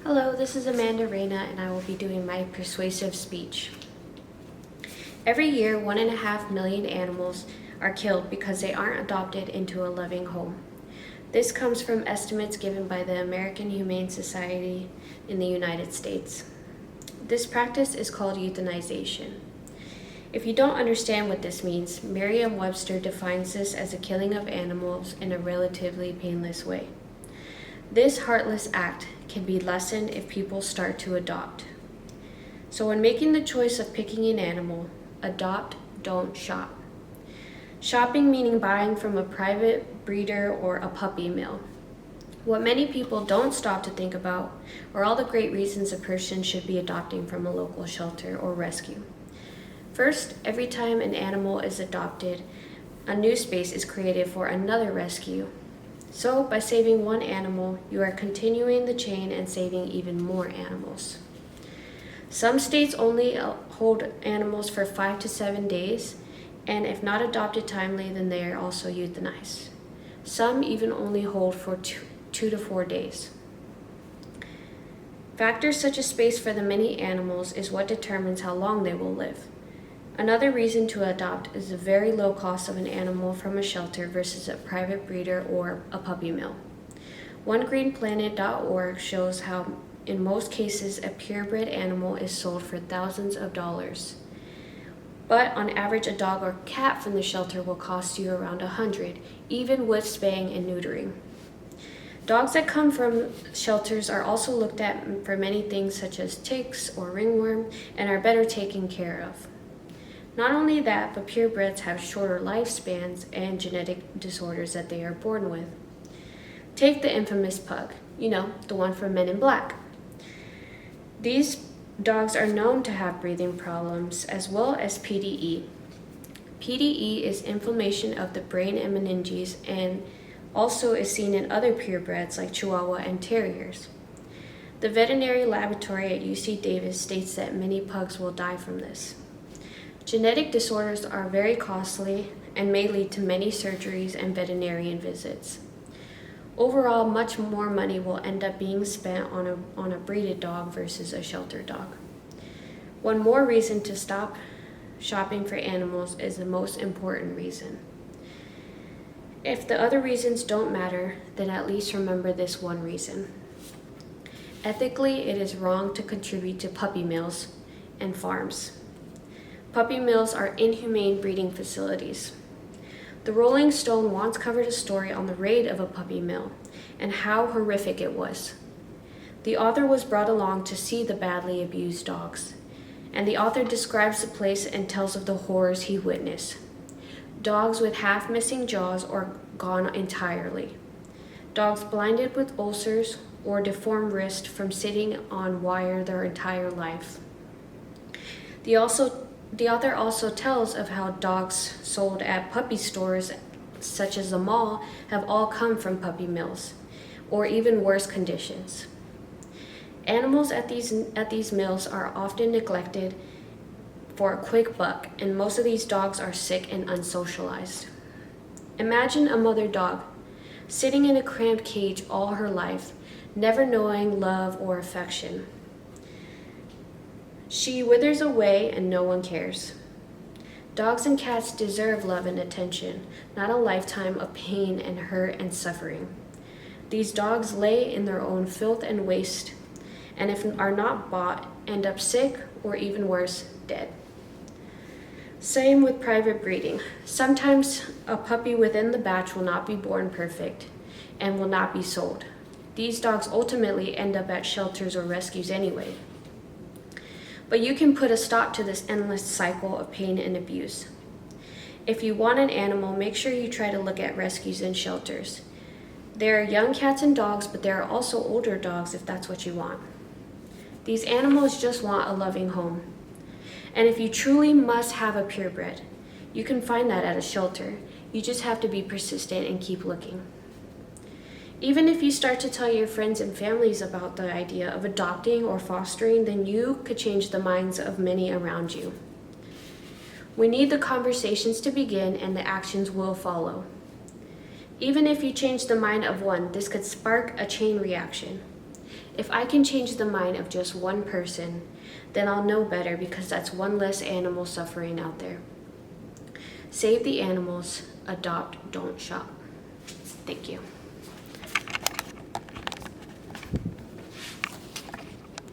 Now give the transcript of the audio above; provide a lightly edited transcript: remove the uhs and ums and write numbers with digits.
Hello, this is Amanda Reyna, and I will be doing my persuasive speech. Every year, 1.5 million animals are killed because they aren't adopted into a loving home. This comes from estimates given by the American Humane Society in the United States. This practice is called euthanization. If you don't understand what this means, Merriam-Webster defines this as a killing of animals in a relatively painless way. This heartless act can be lessened if people start to adopt. So when making the choice of picking an animal, adopt, don't shop. Shopping meaning buying from a private breeder or a puppy mill. What many people don't stop to think about are all the great reasons a person should be adopting from a local shelter or rescue. First, every time an animal is adopted, a new space is created for another rescue. So, by saving one animal, you are continuing the chain and saving even more animals. Some states only hold animals for 5 to 7 days, and if not adopted timely, then they are also euthanized. Some even only hold for 2 to 4 days. Factors such as space for the many animals is what determines how long they will live. Another reason to adopt is the very low cost of an animal from a shelter versus a private breeder or a puppy mill. OneGreenPlanet.org shows how, in most cases, a purebred animal is sold for thousands of dollars. But on average, a dog or cat from the shelter will cost you around $100, even with spaying and neutering. Dogs that come from shelters are also looked at for many things such as ticks or ringworm and are better taken care of. Not only that, but purebreds have shorter lifespans and genetic disorders that they are born with. Take the infamous pug, the one from Men in Black. These dogs are known to have breathing problems as well as PDE. PDE is inflammation of the brain and meninges and also is seen in other purebreds like Chihuahua and Terriers. The veterinary laboratory at UC Davis states that many pugs will die from this. Genetic disorders are very costly and may lead to many surgeries and veterinarian visits. Overall, much more money will end up being spent on a breeded dog versus a shelter dog. One more reason to stop shopping for animals is the most important reason. If the other reasons don't matter, then at least remember this one reason. Ethically, it is wrong to contribute to puppy mills and farms. Puppy mills are inhumane breeding facilities. The Rolling Stone once covered a story on the raid of a puppy mill and how horrific it was. The author was brought along to see the badly abused dogs, and the author describes the place and tells of the horrors he witnessed. Dogs with half-missing jaws or gone entirely. Dogs blinded with ulcers or deformed wrists from sitting on wire their entire life. The author also tells of how dogs sold at puppy stores such as the mall have all come from puppy mills, or even worse conditions. Animals at these mills are often neglected for a quick buck, and most of these dogs are sick and unsocialized. Imagine a mother dog sitting in a cramped cage all her life, never knowing love or affection. She withers away and no one cares. Dogs and cats deserve love and attention, not a lifetime of pain and hurt and suffering. These dogs lay in their own filth and waste, and if are not bought, end up sick or even worse, dead. Same with private breeding. Sometimes a puppy within the batch will not be born perfect and will not be sold. These dogs ultimately end up at shelters or rescues anyway. But you can put a stop to this endless cycle of pain and abuse. If you want an animal, make sure you try to look at rescues and shelters. There are young cats and dogs, but there are also older dogs if that's what you want. These animals just want a loving home. And if you truly must have a purebred, you can find that at a shelter. You just have to be persistent and keep looking. Even if you start to tell your friends and families about the idea of adopting or fostering, then you could change the minds of many around you. We need the conversations to begin, and the actions will follow. Even if you change the mind of one, this could spark a chain reaction. If I can change the mind of just one person, then I'll know better because that's one less animal suffering out there. Save the animals, adopt, don't shop. Thank you.